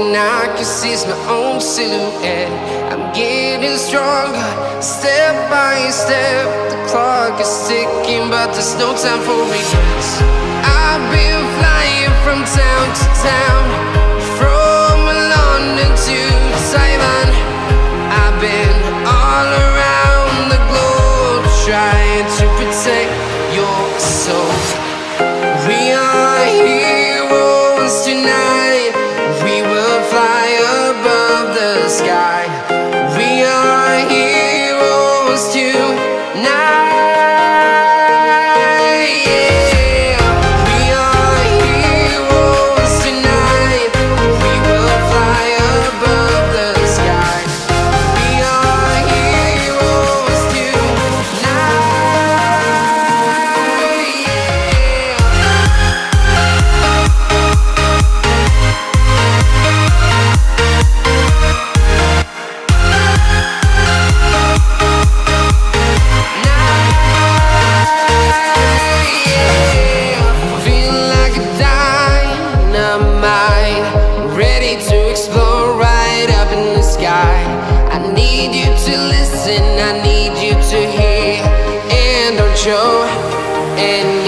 and I can see my own silhouette. I'm getting stronger, step by step. The clock is ticking, but there's no time for regrets. I've been flying from town to town, from London to Taiwan. I've been all around the globe, trying to protect your soul. We are heroes tonight. We will fly above the sky. We are heroes tonight. I need you to hear and don't show. And